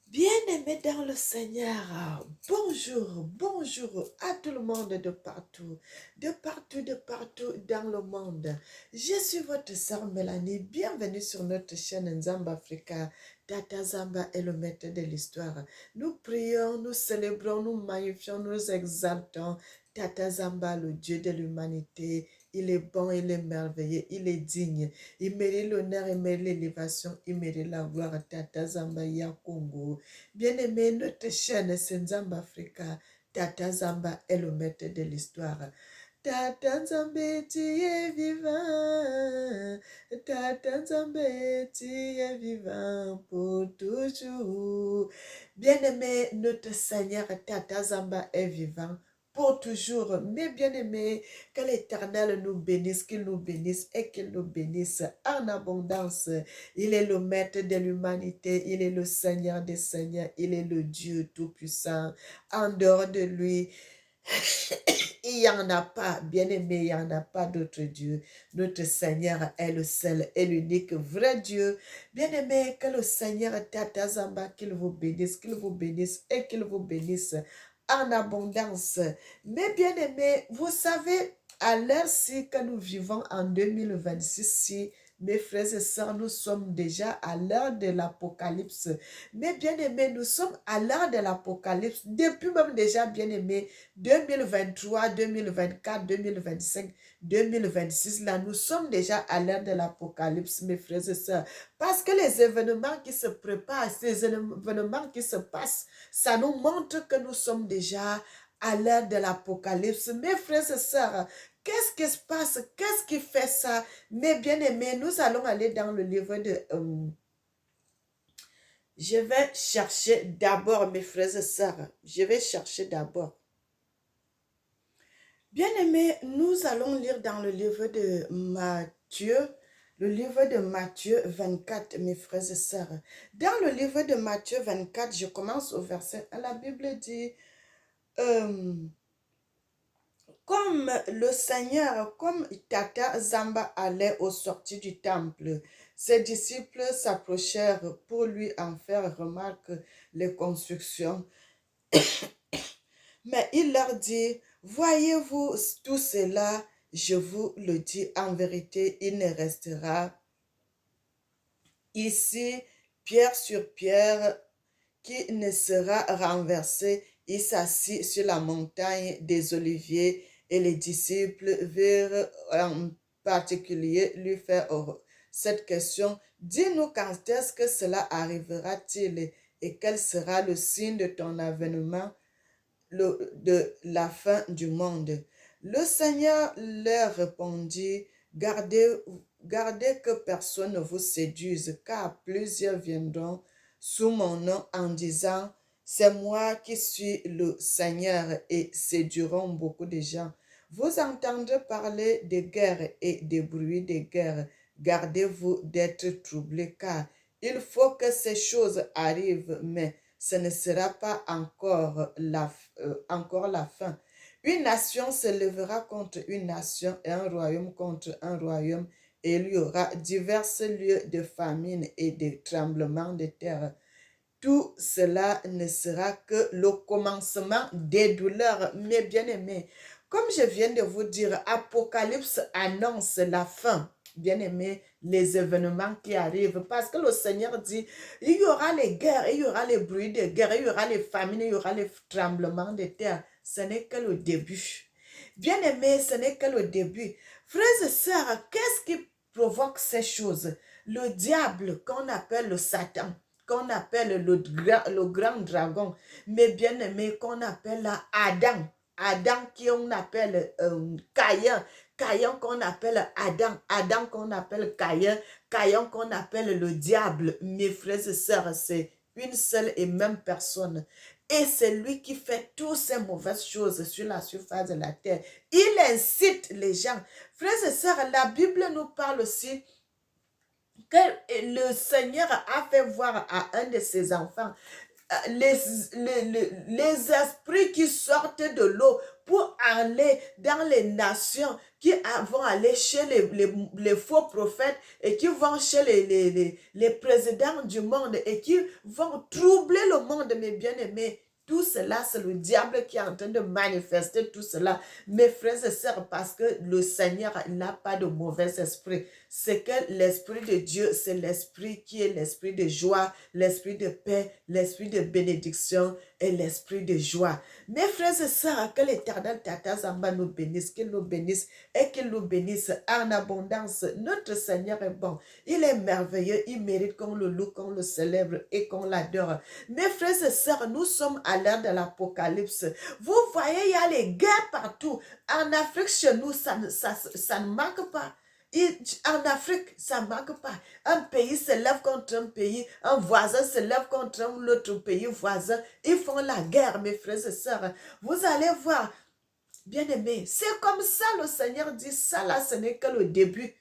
Bien-aimés dans le Seigneur, bonjour à tout le monde de partout dans le monde. Je suis votre sœur Mélanie, bienvenue sur notre chaîne Nzamba Africa. Tata Zamba est le maître de l'histoire. Nous prions, nous célébrons, nous magnifions, nous exaltons Tata Zamba, le Dieu de l'humanité. Il est bon, il est merveilleux, il est digne. Il mérite l'honneur, il mérite l'élévation, il mérite la gloire. Tata Zamba Ya Congo. Bien-aimé, notre chaîne, c'est Nzamba Africa. Tata Zamba est le maître de l'histoire. Tata Nzambe, tu es vivant. Tata Nzambe, tu es vivant pour toujours. Bien-aimé, notre Seigneur, Tata Zamba est vivant pour toujours. Mais bien-aimé, que l'Éternel nous bénisse, qu'il nous bénisse et qu'il nous bénisse en abondance. Il est le maître de l'humanité, il est le Seigneur des Seigneurs, il est le Dieu Tout-Puissant. En dehors de lui, il n'y en a pas, bien-aimé, il n'y en a pas d'autre Dieu. Notre Seigneur est le seul et l'unique vrai Dieu. Bien-aimé, que le Seigneur Tata Zamba, qu'il vous bénisse et qu'il vous bénisse en abondance. Mais bien-aimé, vous savez, à l'heure-ci que nous vivons en 2026, si mes frères et sœurs, nous sommes déjà à l'heure de l'Apocalypse. Mais bien-aimés, nous sommes à l'heure de l'Apocalypse. Depuis même déjà, bien-aimés, 2023, 2024, 2025, 2026, là, nous sommes déjà à l'heure de l'Apocalypse, mes frères et sœurs. Parce que les événements qui se préparent, ces événements qui se passent, ça nous montre que nous sommes déjà à l'heure de l'Apocalypse. Mes frères et sœurs, qu'est-ce qui se passe? Qu'est-ce qui fait ça? Mes bien-aimés, nous allons aller dans le livre de... je vais chercher d'abord, mes frères et sœurs. Je vais chercher d'abord. Bien-aimés, nous allons lire dans le livre de Matthieu, le livre de Matthieu 24, mes frères et sœurs. Dans le livre de Matthieu 24, je commence au verset 1. La Bible dit... comme le Seigneur, comme Tata Zamba allait au sorties du temple, ses disciples s'approchèrent pour lui en faire remarque les constructions. Mais il leur dit, voyez-vous tout cela, je vous le dis en vérité, il ne restera ici pierre sur pierre qui ne sera renversé. Il s'assit sur la montagne des Oliviers et les disciples virent en particulier lui faire cette question. Dis-nous quand est-ce que cela arrivera-t-il et quel sera le signe de ton avènement, de la fin du monde? Le Seigneur leur répondit, gardez que personne ne vous séduise, car plusieurs viendront sous mon nom en disant, c'est moi qui suis le Seigneur, et séduiront beaucoup de gens. Vous entendrez parler de guerres et des bruits de guerre. Gardez-vous d'être troublés, car il faut que ces choses arrivent, mais ce ne sera pas encore la fin. Une nation se lèvera contre une nation et un royaume contre un royaume, et il y aura divers lieux de famine et de tremblements de terre. Tout cela ne sera que le commencement des douleurs, mes bien-aimés. Comme je viens de vous dire, Apocalypse annonce la fin, bien-aimés, les événements qui arrivent. Parce que le Seigneur dit, il y aura les guerres, il y aura les bruits de guerre, il y aura les famines, il y aura les tremblements de terre. Ce n'est que le début. Bien-aimés, ce n'est que le début. Frères et sœurs, qu'est-ce qui provoque ces choses? Le diable qu'on appelle le Satan, qu'on appelle le grand dragon, mais bien aimé qu'on appelle Adam. Adam qu'on appelle Caïn. Caïn qu'on appelle Adam. Adam qu'on appelle Caïn. Caïn qu'on appelle le diable. Mes frères et sœurs, c'est une seule et même personne. Et c'est lui qui fait toutes ces mauvaises choses sur la surface de la terre. Il incite les gens. Frères et sœurs, la Bible nous parle aussi que le Seigneur a fait voir à un de ses enfants. les esprits qui sortent de l'eau pour aller dans les nations, qui vont aller chez les faux prophètes et qui vont chez les présidents du monde et qui vont troubler le monde, mes bien-aimés. Tout cela, c'est le diable qui est en train de manifester tout cela. Mes frères et sœurs, parce que le Seigneur n'a pas de mauvais esprit. C'est que l'esprit de Dieu, c'est l'esprit qui est l'esprit de joie, l'esprit de paix, l'esprit de bénédiction et l'esprit de joie. Mes frères et sœurs, que l'Éternel Tata Zamba nous bénisse, qu'il nous bénisse et qu'il nous bénisse en abondance. Notre Seigneur est bon, il est merveilleux, il mérite qu'on le loue, qu'on le célèbre et qu'on l'adore. Mes frères et sœurs, nous sommes à l'ère de l'Apocalypse. Vous voyez, il y a les guerres partout. En Afrique, chez nous, ça ne manque pas. En Afrique, ça ne manque pas. Un pays se lève contre un pays, un voisin se lève contre un autre pays voisin. Ils font la guerre, mes frères et sœurs. Vous allez voir, bien-aimés, c'est comme ça le Seigneur dit, ça là, ce n'est que le début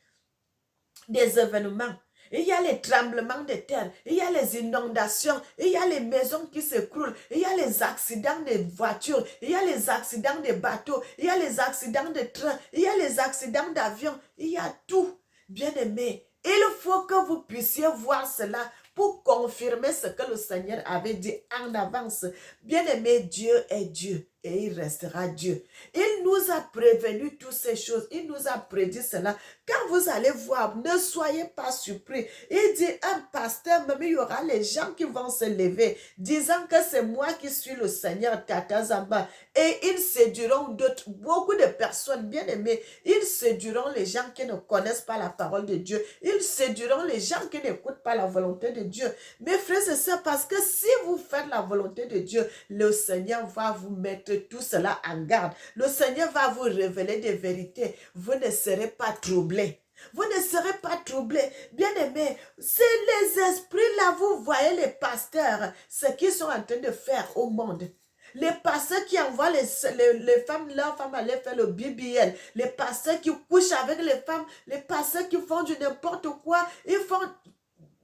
des événements. Il y a les tremblements de terre, il y a les inondations, il y a les maisons qui s'écroulent, il y a les accidents de voitures, il y a les accidents de bateaux, il y a les accidents de trains, il y a les accidents d'avions, il y a tout. Bien-aimé, il faut que vous puissiez voir cela pour confirmer ce que le Seigneur avait dit en avance. Bien-aimé, Dieu est Dieu et il restera Dieu. Il nous a prévenu toutes ces choses. Il nous a prédit cela. Quand vous allez voir, ne soyez pas surpris. Il dit, un pasteur, même il y aura les gens qui vont se lever, disant que c'est moi qui suis le Seigneur, Tata Zamba. Et ils séduiront beaucoup de personnes, bien aimées. Ils séduiront les gens qui ne connaissent pas la parole de Dieu. Ils séduiront les gens qui n'écoutent pas la volonté de Dieu. Mes frères et sœurs, parce que si vous faites la volonté de Dieu, le Seigneur va vous mettre tout cela en garde. Le Seigneur va vous révéler des vérités. Vous ne serez pas troublés. Vous ne serez pas troublés. Bien-aimés, c'est les esprits là, vous voyez les pasteurs, ce qu'ils sont en train de faire au monde. Les pasteurs qui envoient les femmes, leurs femmes aller faire le BBL, les pasteurs qui couchent avec les femmes, les pasteurs qui font du n'importe quoi, ils font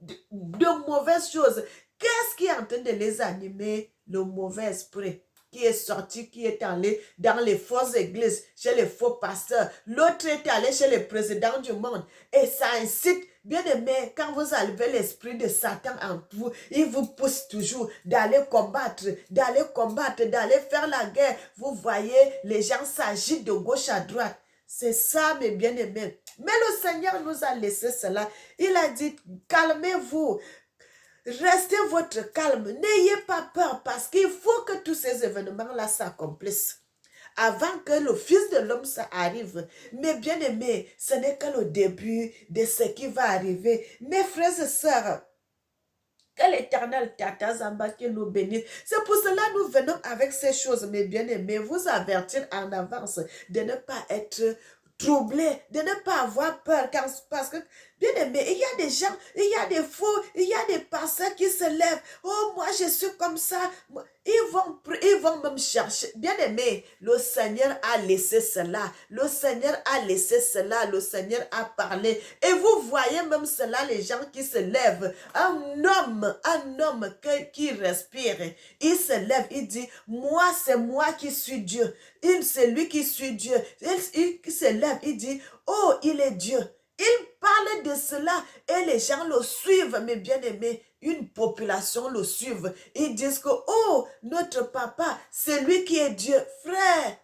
de mauvaises choses. Qu'est-ce qui est en train de les animer? Le mauvais esprit qui est sorti, qui est allé dans les fausses églises, chez les faux pasteurs. L'autre est allé chez les présidents du monde. Et ça incite, bien aimé, quand vous avez l'esprit de Satan en vous, il vous pousse toujours d'aller combattre, d'aller faire la guerre. Vous voyez, les gens s'agitent de gauche à droite. C'est ça, mes bien-aimés. Mais le Seigneur nous a laissé cela. Il a dit, calmez-vous. Restez votre calme. N'ayez pas peur parce qu'il faut que tous ces événements-là s'accomplissent. Avant que le Fils de l'homme arrive. Mais bien aimé, ce n'est que le début de ce qui va arriver. Mes frères et sœurs, que l'Éternel Tata Zamba qui nous bénisse. C'est pour cela que nous venons avec ces choses, mes bien-aimés, vous avertir en avance de ne pas être troublés, de ne pas avoir peur, parce que, bien aimé, il y a des gens, il y a des faux, il y a des pasteurs qui se lèvent. Oh, moi, je suis comme ça. Ils vont même chercher. Bien aimé, le Seigneur a laissé cela. Le Seigneur a laissé cela. Le Seigneur a parlé. Et vous voyez même cela, les gens qui se lèvent. Un homme qui respire. Il se lève, il dit, moi, c'est moi qui suis Dieu. C'est lui qui suis Dieu. Il se lève, il dit, oh, il est Dieu. Il parle de cela et les gens le suivent, mes bien-aimés. Une population le suivent. Ils disent que, oh, notre papa, c'est lui qui est Dieu. Frère,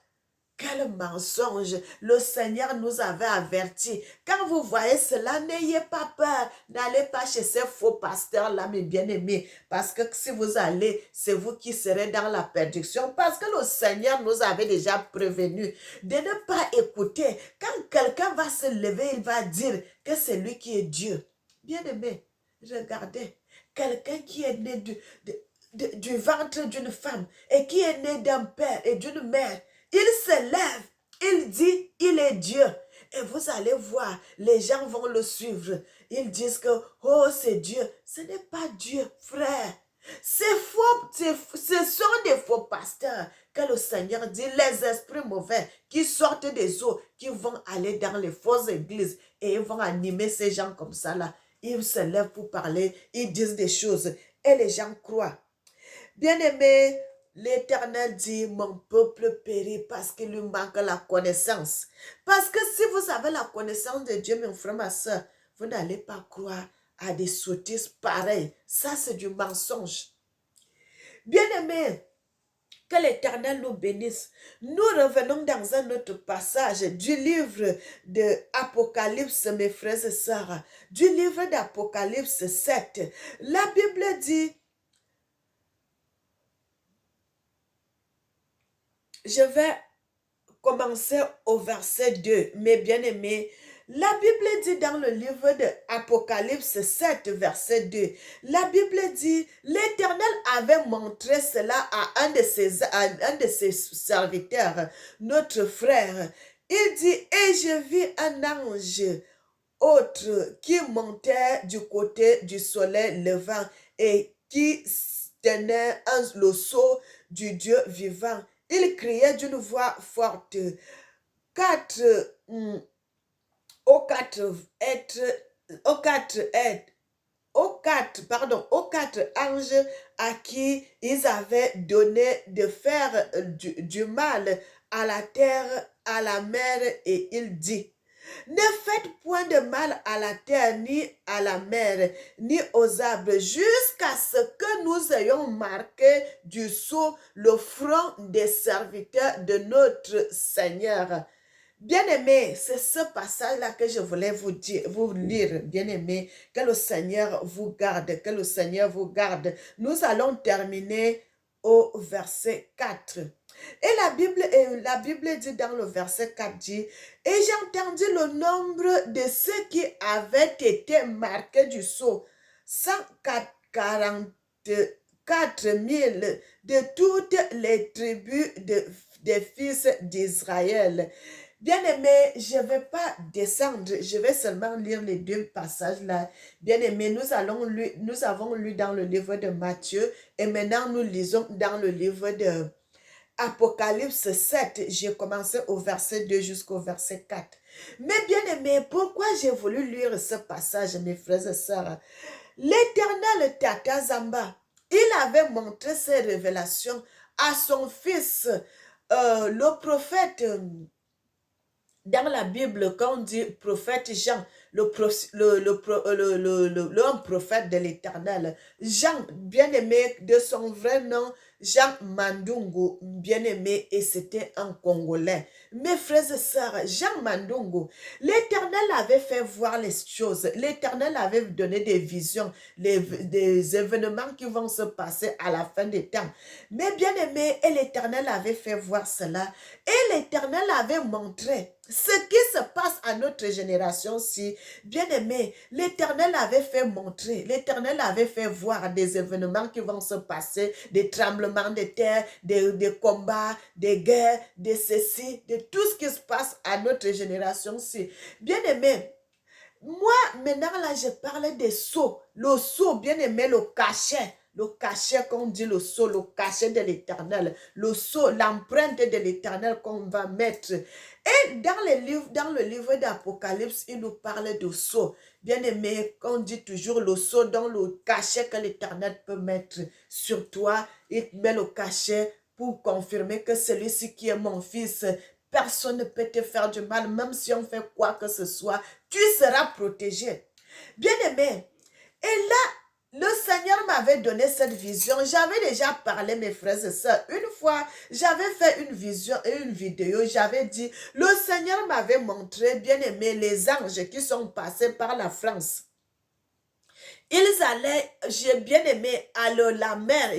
quel mensonge! Le Seigneur nous avait avertis. Quand vous voyez cela, n'ayez pas peur. N'allez pas chez ces faux pasteurs-là, mes bien-aimés. Parce que si vous allez, c'est vous qui serez dans la perdition. Parce que le Seigneur nous avait déjà prévenu de ne pas écouter. Quand quelqu'un va se lever, il va dire que c'est lui qui est Dieu. Bien-aimé, regardez. Quelqu'un qui est né du ventre d'une femme et qui est né d'un père et d'une mère. Il se lève, il dit, il est Dieu. Et vous allez voir, les gens vont le suivre. Ils disent que, oh, c'est Dieu. Ce n'est pas Dieu, frère. C'est faux, ce sont des faux pasteurs que le Seigneur dit, les esprits mauvais qui sortent des eaux, qui vont aller dans les fausses églises et ils vont animer ces gens comme ça là. Ils se lèvent pour parler, ils disent des choses et les gens croient. Bien-aimé, l'Éternel dit, mon peuple périt parce qu'il lui manque la connaissance. Parce que si vous avez la connaissance de Dieu, mon frère, ma soeur, vous n'allez pas croire à des sottises pareilles. Ça, c'est du mensonge. Bien-aimé, que l'Éternel nous bénisse. Nous revenons dans un autre passage du livre de Apocalypse, mes frères et sœurs. Du livre d'Apocalypse 7. La Bible dit, je vais commencer au verset 2, mes bien-aimés. La Bible dit dans le livre de Apocalypse 7, verset 2, la Bible dit, l'Éternel avait montré cela à un de ses serviteurs, notre frère. Il dit, et je vis un ange autre qui montait du côté du soleil levant et qui tenait le sceau du Dieu vivant. Il criait d'une voix forte, quatre, aux quatre êtres, aux quatre êtres, aux quatre anges à qui ils avaient donné de faire du mal à la terre, à la mer, et il dit, ne faites point de mal à la terre, ni à la mer, ni aux arbres, jusqu'à ce que nous ayons marqué du sceau le front des serviteurs de notre Seigneur. Bien-aimés, c'est ce passage-là que je voulais vous dire, vous lire, bien-aimés, que le Seigneur vous garde, que le Seigneur vous garde. Nous allons terminer au verset 4. Et la Bible dit dans le verset 4, dit, et j'ai entendu le nombre de ceux qui avaient été marqués du sceau, 144 000 de toutes les tribus des fils d'Israël. Bien-aimé, je ne vais pas descendre, je vais seulement lire les deux passages là. Bien-aimé, nous avons lu dans le livre de Matthieu et maintenant nous lisons dans le livre de Apocalypse 7. J'ai commencé au verset 2 jusqu'au verset 4. Mais bien-aimé, pourquoi j'ai voulu lire ce passage, mes frères et sœurs? L'Éternel Tata Zamba, il avait montré ses révélations à son fils, le prophète. Dans la Bible, quand on dit prophète Jean, l'homme prophète de l'Éternel, Jean, bien-aimé de son vrai nom, Jean Mandungu, bien-aimé, et c'était un Congolais. Mes frères et sœurs, Jean Mandungu, l'Éternel avait fait voir les choses, l'Éternel avait donné des visions, des événements qui vont se passer à la fin des temps. Mais bien-aimé, et l'Éternel avait fait voir cela, et l'Éternel avait montré ce qui se passe à notre génération-ci. Bien-aimé, l'Éternel avait fait montrer, l'Éternel avait fait voir des événements qui vont se passer, des tremblements de terre, des combats, des guerres, de ceci, de tout ce qui se passe à notre génération-ci. Bien-aimé, moi, maintenant, là, je parlais des sceaux. Le sceau, bien aimé, le cachet qu'on dit le sceau, le cachet de l'Éternel, le sceau, l'empreinte de l'Éternel qu'on va mettre. Et dans le livre d'Apocalypse, il nous parle de sceau. Bien aimé, qu'on dit toujours le sceau dans le cachet que l'Éternel peut mettre sur toi. Il met le cachet pour confirmer que celui-ci qui est mon fils, personne ne peut te faire du mal, même si on fait quoi que ce soit, tu seras protégé. Bien-aimé, et là, le Seigneur m'avait donné cette vision. J'avais déjà parlé, mes frères et sœurs. Une fois, j'avais fait une vision et une vidéo. J'avais dit, le Seigneur m'avait montré, bien-aimé, les anges qui sont passés par la France. Ils allaient, j'ai bien aimé, à la mer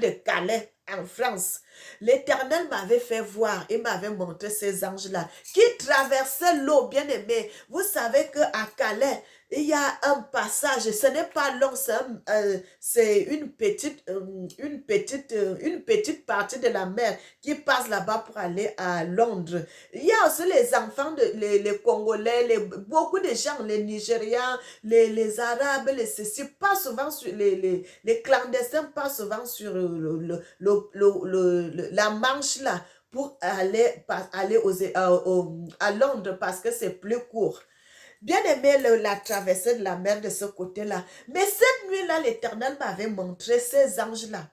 de Calais, en France. L'Éternel m'avait fait voir, il m'avait montré ces anges-là qui traversaient l'eau, bien aimé. Vous savez qu'à Calais, il y a un passage, ce n'est pas long, c'est une petite partie de la mer qui passe là-bas pour aller à Londres. Il y a aussi les enfants, les Congolais, beaucoup de gens, les Nigérians, les Arabes, les ceci, pas souvent sur les clandestins, pas souvent sur la Manche là pour aller à Londres parce que c'est plus court. Bien-aimé, la traversée de la mer de ce côté-là. Mais cette nuit-là, l'Éternel m'avait montré ces anges-là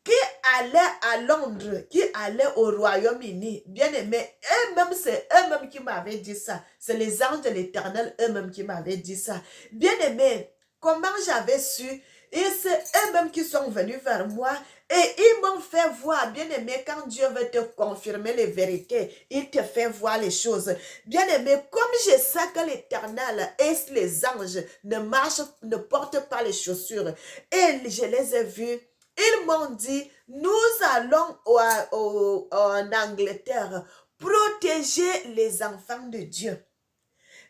qui allaient à Londres, qui allaient au Royaume-Uni. Bien-aimé, eux-mêmes, c'est eux-mêmes qui m'avaient dit ça. C'est les anges de l'Éternel eux-mêmes qui m'avaient dit ça. Bien-aimé, comment j'avais su? Et c'est eux-mêmes qui sont venus vers moi et ils m'ont fait voir, bien-aimé, quand Dieu veut te confirmer les vérités, il te fait voir les choses. Bien-aimé, comme je sais que l'Éternel et les anges ne portent pas les chaussures, et je les ai vus, ils m'ont dit, nous allons en Angleterre protéger les enfants de Dieu.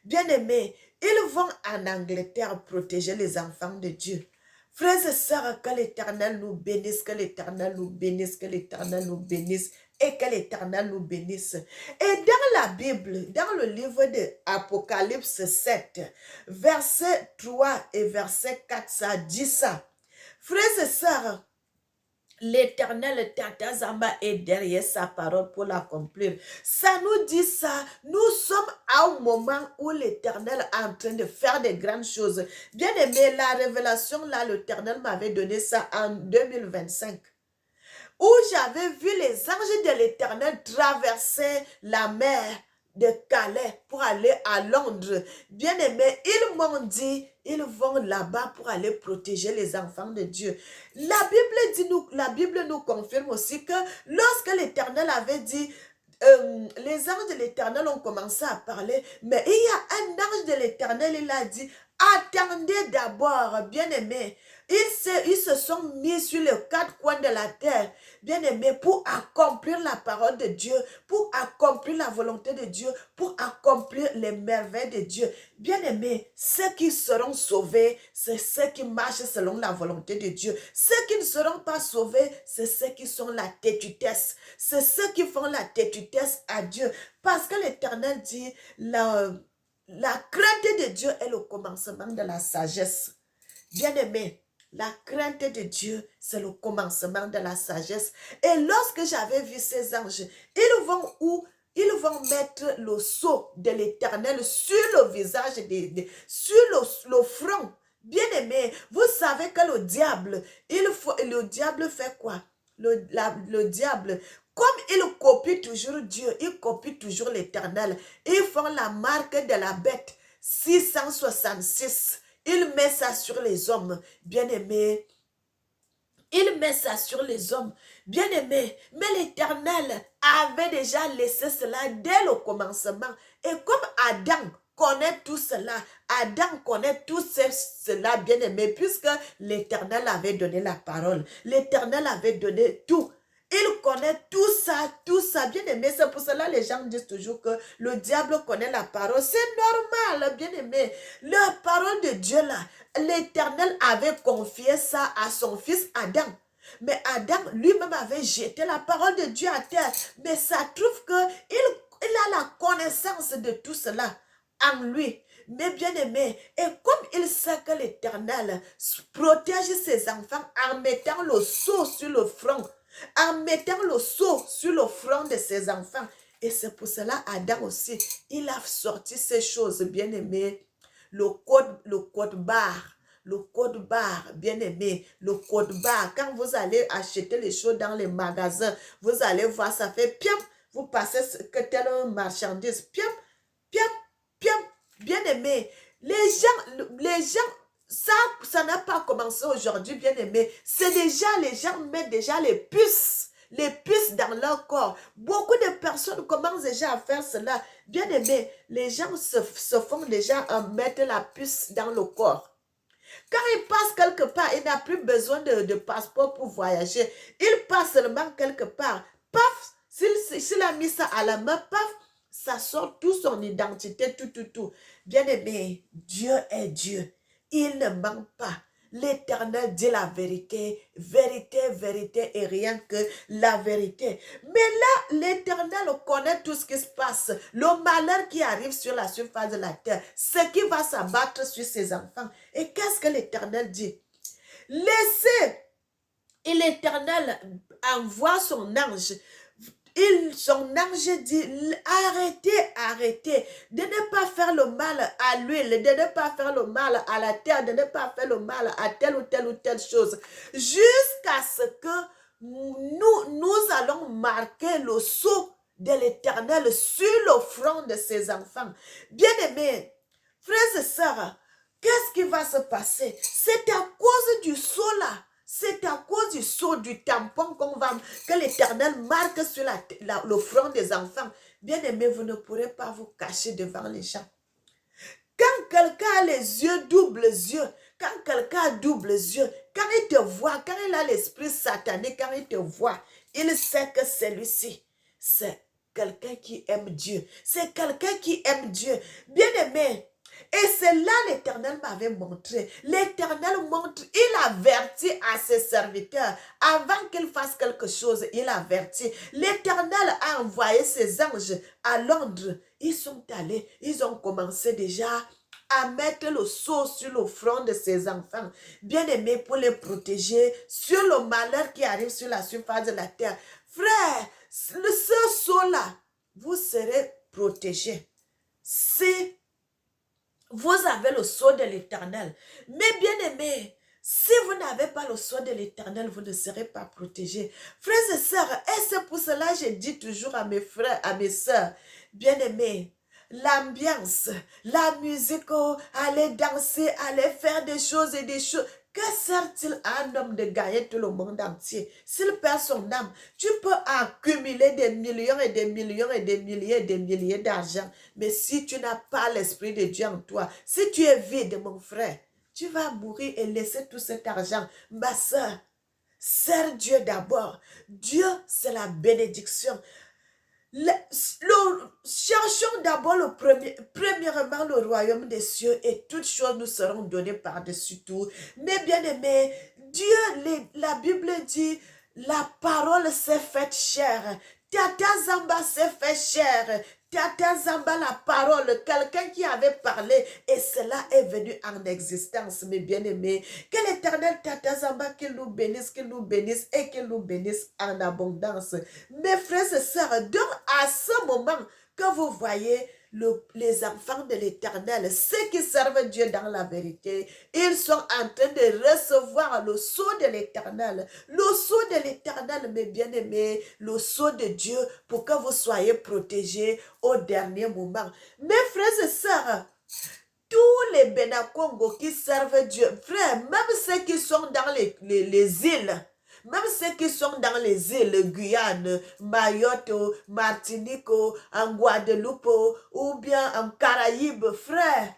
Bien-aimés, ils vont en Angleterre protéger les enfants de Dieu. Frères et sœurs, que l'Éternel nous bénisse, que l'Éternel nous bénisse, que l'Éternel nous bénisse et que l'Éternel nous bénisse. Et dans la Bible, dans le livre de Apocalypse 7, verset 3 et verset 4, ça dit ça. Frères et sœurs, l'Éternel Tatazamba est derrière sa parole pour l'accomplir. Ça nous dit ça. Nous sommes à un moment où l'Éternel est en train de faire des grandes choses. Bien aimé, la révélation là, l'Éternel m'avait donné ça en 2025. Où j'avais vu les anges de l'Éternel traverser la mer de Calais pour aller à Londres. Bien aimé, ils m'ont dit, ils vont là-bas pour aller protéger les enfants de Dieu. La Bible nous confirme aussi que lorsque l'Éternel avait dit, les anges de l'Éternel ont commencé à parler, mais il y a un ange de l'Éternel, il a dit, attendez d'abord, bien aimé. Ils se sont mis sur les quatre coins de la terre, bien aimé, pour accomplir la parole de Dieu, pour accomplir la volonté de Dieu, pour accomplir les merveilles de Dieu. Bien aimé, ceux qui seront sauvés, c'est ceux qui marchent selon la volonté de Dieu. Ceux qui ne seront pas sauvés, c'est ceux qui sont la tétutesse. C'est ceux qui font la tétutesse à Dieu. Parce que l'Éternel dit, la crainte de Dieu est le commencement de la sagesse. Bien aimé, la crainte de Dieu, c'est le commencement de la sagesse. Et lorsque j'avais vu ces anges, ils vont où? Ils vont mettre le sceau de l'Éternel sur le visage, sur le front. Bien aimé, vous savez que le diable fait quoi? Le diable, comme il copie toujours Dieu, il copie toujours l'Éternel. Ils font la marque de la bête 666. Il met ça sur les hommes, bien-aimés. Il met ça sur les hommes, bien-aimés. Mais l'Éternel avait déjà laissé cela dès le commencement. Et comme Adam connaît tout cela, Adam connaît tout cela, bien-aimé, puisque l'Éternel avait donné la parole. L'Éternel avait donné tout. Il connaît tout ça, bien aimé. C'est pour cela que les gens disent toujours que le diable connaît la parole. C'est normal, bien aimé. La parole de Dieu là, l'Éternel avait confié ça à son fils Adam. Mais Adam lui-même avait jeté la parole de Dieu à terre. Mais ça trouve qu'il a la connaissance de tout cela en lui. Mais bien aimé, et comme il sait que l'Éternel protège ses enfants en mettant le sceau sur le front, en mettant le sceau sur le front de ses enfants. Et c'est pour cela Adam aussi, il a sorti ces choses, bien aimé. Le code barre. Le code barre, bien aimé, le code barre. Quand vous allez acheter les choses dans les magasins, vous allez voir, ça fait piam. Vous passez que telle marchandise, piam, piam, piam. Bien aimé, les gens, ça n'a pas commencé aujourd'hui, bien aimé. C'est déjà, les gens mettent déjà les puces dans leur corps. Beaucoup de personnes commencent déjà à faire cela. Bien aimé, les gens se font déjà mettre la puce dans le corps. Quand il passe quelque part, il n'a plus besoin de passeport pour voyager. Il passe seulement quelque part. Paf, s'il a mis ça à la main, paf, ça sort toute son identité, tout. Bien aimé, Dieu est Dieu. Il ne ment pas. L'Éternel dit la vérité, vérité et rien que la vérité. Mais là, l'Éternel connaît tout ce qui se passe. Le malheur qui arrive sur la surface de la terre, ce qui va s'abattre sur ses enfants. Et qu'est-ce que l'Éternel dit? Laissez, et l'Éternel envoie son ange. son ange dit, arrêtez de ne pas faire le mal à l'huile, de ne pas faire le mal à la terre, de ne pas faire le mal à telle ou telle chose, jusqu'à ce que nous allons marquer le sceau de l'Éternel sur le front de ses enfants. Bien-aimés, frères et sœurs, qu'est-ce qui va se passer? C'est à cause du sceau là. C'est à cause du sceau, du tampon que l'Éternel marque sur le front des enfants. Bien-aimés, vous ne pourrez pas vous cacher devant les gens. Quand quelqu'un a les yeux, doubles yeux, quand quelqu'un a doubles yeux, quand il te voit, quand il a l'esprit satanique, quand il te voit, il sait que celui-ci, c'est quelqu'un qui aime Dieu. C'est quelqu'un qui aime Dieu. Bien-aimé, et c'est là l'Éternel m'avait montré. L'Éternel montre, il avertit à ses serviteurs. Avant qu'il fasse quelque chose, il avertit. L'Éternel a envoyé ses anges à Londres. Ils sont allés, ils ont commencé déjà à mettre le sceau sur le front de ses enfants. Bien-aimés, pour les protéger sur le malheur qui arrive sur la surface de la terre. Frère, ce sceau-là, vous serez protégés. Si vous avez le sceau de l'Éternel. Mais bien aimé, si vous n'avez pas le sceau de l'Éternel, vous ne serez pas protégés. Frères et sœurs, et c'est pour cela que je dis toujours à mes frères, à mes sœurs, bien aimés, l'ambiance, la musique, aller danser, aller faire des choses et des choses. Que sert-il à un homme de gagner tout le monde entier? S'il perd son âme, tu peux accumuler des millions et des millions et des milliers et des milliers d'argent. Mais si tu n'as pas l'Esprit de Dieu en toi, si tu es vide, mon frère, tu vas mourir et laisser tout cet argent. Ma soeur, sers Dieu d'abord. Dieu, c'est la bénédiction. Cherchons d'abord premièrement le royaume des cieux et toutes choses nous seront données par-dessus tout. Mais bien aimé, Dieu, la Bible dit, la parole s'est faite chair. Tata Zamba s'est fait chair. Tata Zamba, la parole, quelqu'un qui avait parlé et cela est venu en existence, mes bien-aimés. Que l'Éternel Tata Zamba, qu'il nous bénisse et qu'il nous bénisse en abondance. Mes frères et sœurs, donc à ce moment que vous voyez les enfants de l'Éternel, ceux qui servent Dieu dans la vérité, ils sont en train de recevoir le sceau de l'Éternel. Le sceau de l'Éternel, mes bien-aimés, le sceau de Dieu pour que vous soyez protégés au dernier moment. Mes frères et sœurs, tous les Benakongo qui servent Dieu, frère, même ceux qui sont dans les îles, même ceux qui sont dans les îles, Guyane, Mayotte, Martinique, en Guadeloupe, ou bien en Caraïbes, frère,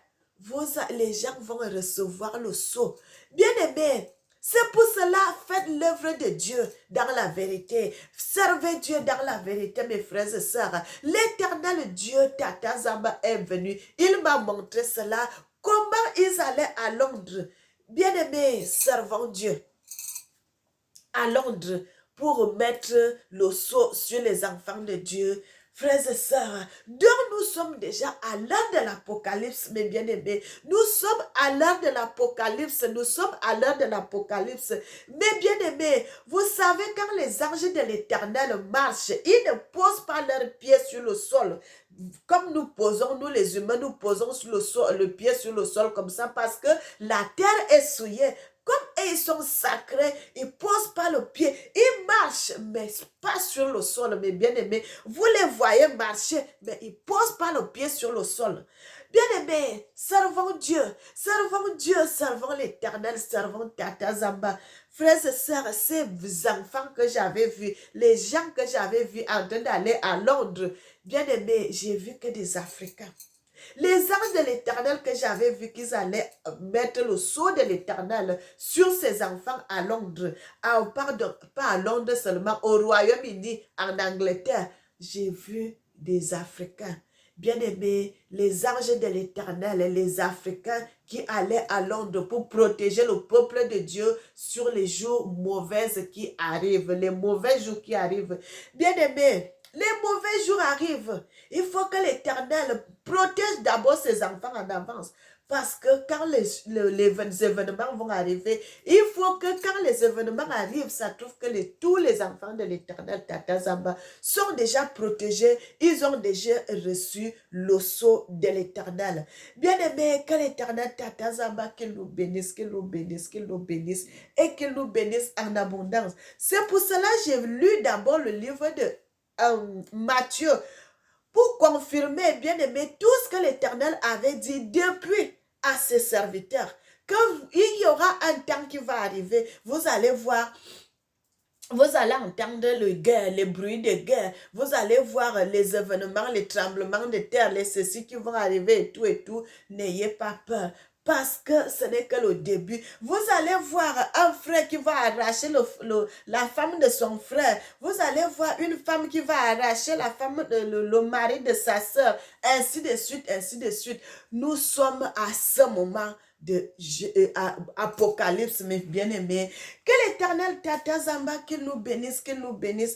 les gens vont recevoir le sceau. Bien-aimés, c'est pour cela, faites l'œuvre de Dieu dans la vérité. Servez Dieu dans la vérité, mes frères et sœurs. L'Éternel Dieu, Tata Zamba, est venu. Il m'a montré cela. Comment ils allaient à Londres. Bien-aimés, servons Dieu à Londres pour mettre le sceau sur les enfants de Dieu. Frères et sœurs, donc nous sommes déjà à l'heure de l'Apocalypse, mes bien-aimés. Nous sommes à l'heure de l'Apocalypse. Nous sommes à l'heure de l'Apocalypse. Mes bien-aimés, vous savez, quand les anges de l'Éternel marchent, ils ne posent pas leurs pieds sur le sol. Comme nous posons, nous les humains, nous posons sur le pied sur le sol comme ça parce que la terre est souillée. Comme ils sont sacrés, ils ne posent pas le pied. Ils marchent, mais pas sur le sol, mes bien-aimés. Vous les voyez marcher, mais ils ne posent pas le pied sur le sol. Bien-aimés, servons Dieu, servons l'Éternel, servons Tata Zamba. Frères et sœurs, ces enfants que j'avais vus, les gens que j'avais vus en train d'aller à Londres, bien-aimés, j'ai vu que des Africains. Les anges de l'Éternel que j'avais vu qu'ils allaient mettre le sceau de l'Éternel sur ses enfants à Londres, pardon, pas à Londres seulement, au Royaume-Uni, en Angleterre, j'ai vu des Africains. Bien-aimés, les anges de l'Éternel, les Africains qui allaient à Londres pour protéger le peuple de Dieu sur les jours mauvais qui arrivent, les mauvais jours qui arrivent. Bien-aimés, les mauvais jours arrivent. Il faut que l'Éternel protège d'abord ses enfants en avance. Parce que quand les événements vont arriver, il faut que quand les événements arrivent, ça trouve que tous les enfants de l'Éternel, Tata Zamba, sont déjà protégés. Ils ont déjà reçu le sceau de l'Éternel. Bien-aimé, que l'Éternel, Tata Zamba, qu'il nous bénisse, qu'il nous bénisse, qu'il nous bénisse et qu'il nous bénisse en abondance. C'est pour cela que j'ai lu d'abord le livre de Matthieu pour confirmer, bien aimé, tout ce que l'Éternel avait dit depuis à ses serviteurs. Qu'il y aura un temps qui va arriver, vous allez voir, vous allez entendre les bruits de guerre, vous allez voir les événements, les tremblements de terre, les ceci qui vont arriver et tout et tout. N'ayez pas peur. Parce que ce n'est que le début. Vous allez voir un frère qui va arracher la femme de son frère. Vous allez voir une femme qui va arracher la femme le mari de sa soeur. Ainsi de suite, ainsi de suite. Nous sommes à ce moment de Apocalypse, mes bien-aimés. Que l'Éternel Tata Zamba, qu'il nous bénisse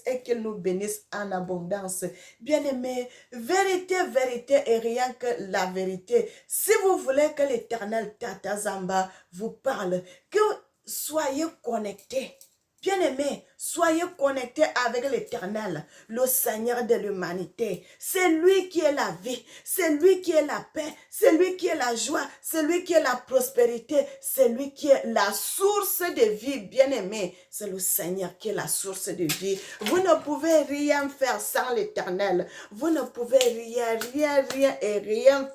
et qu'il nous bénisse en abondance. Bien-aimés, vérité, vérité et rien que la vérité. Si vous voulez que l'Éternel Tata Zamba vous parle, que soyez connectés. Bien-aimés, soyez connectés avec l'Éternel, le Seigneur de l'humanité. C'est lui qui est la vie, c'est lui qui est la paix, c'est lui qui est la joie, c'est lui qui est la prospérité, c'est lui qui est la source de vie. Bien-aimés, c'est le Seigneur qui est la source de vie. Vous ne pouvez rien faire sans l'Éternel. Vous ne pouvez rien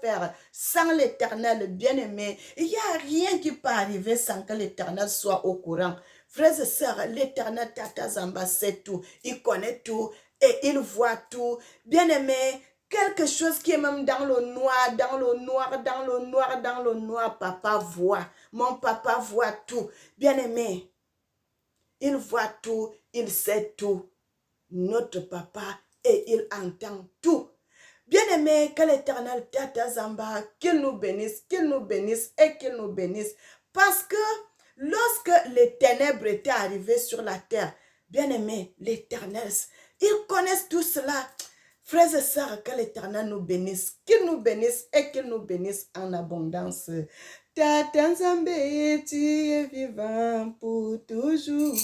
faire sans l'Éternel. Bien-aimés, il n'y a rien qui peut arriver sans que l'Éternel soit au courant. Frères et sœurs, l'Éternel Tata Zamba sait tout, il connaît tout et il voit tout. Bien-aimé, quelque chose qui est même dans le noir, papa voit. Mon papa voit tout. Bien-aimé, il voit tout, il sait tout. Notre papa, et il entend tout. Bien-aimé, que l'Éternel Tata Zamba, qu'il nous bénisse et qu'il nous bénisse. Parce que lorsque les ténèbres étaient arrivées sur la terre, bien-aimé, l'Éternel, ils connaissent tout cela. Frères et sœurs, que l'Éternel nous bénisse, qu'il nous bénisse et qu'il nous bénisse en abondance. Tata Zamba, tu es vivant pour toujours.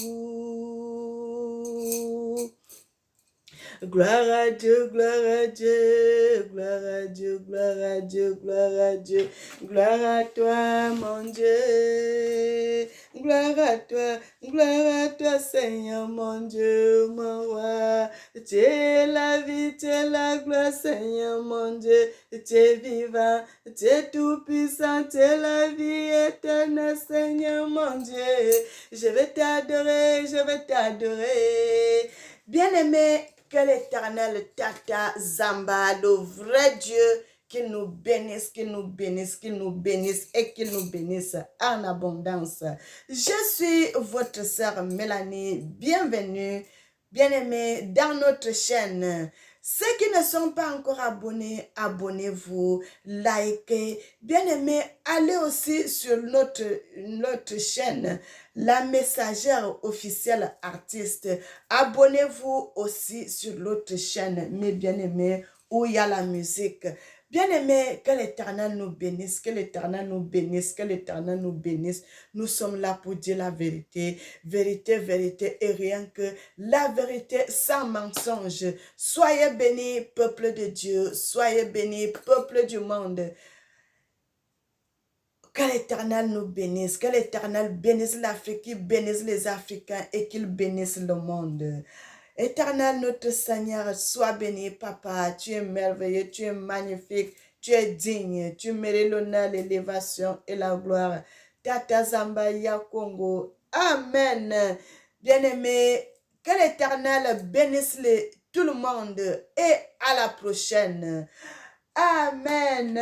Gloire à Dieu, gloire à Dieu, gloire à Dieu, gloire à Dieu, gloire à Dieu, gloire à toi, mon Dieu. Gloire à toi, Seigneur, mon Dieu, mon roi. Tu es la vie, tu es la gloire, Seigneur, mon Dieu. Tu es vivant, tu es tout puissant, tu es la vie éternelle, Seigneur, mon Dieu. Je vais t'adorer, je vais t'adorer. Bien-aimé, que l'Éternel Tata Zamba, le vrai Dieu, qu'il nous bénisse, qu'il nous bénisse, qu'il nous bénisse et qu'il nous bénisse en abondance. Je suis votre sœur Mélanie. Bienvenue, bien-aimés, dans notre chaîne. Ceux qui ne sont pas encore abonnés, abonnez-vous, likez. Bien-aimés, allez aussi sur notre chaîne, La Messagère officielle artiste. Abonnez-vous aussi sur l'autre chaîne, mes bien-aimés, où il y a la musique. Bien-aimés, que l'Éternel nous bénisse, que l'Éternel nous bénisse, que l'Éternel nous bénisse. Nous sommes là pour dire la vérité, vérité, vérité et rien que la vérité sans mensonge. Soyez bénis, peuple de Dieu, soyez bénis, peuple du monde. Que l'Éternel nous bénisse, que l'Éternel bénisse l'Afrique, qu'il bénisse les Africains et qu'il bénisse le monde. Éternel, notre Seigneur, sois béni, Papa. Tu es merveilleux, tu es magnifique, tu es digne, tu mérites l'honneur, l'élévation et la gloire. Tata Zamba Ya Congo. Amen. Bien-aimé, que l'Éternel bénisse tout le monde et à la prochaine. Amen.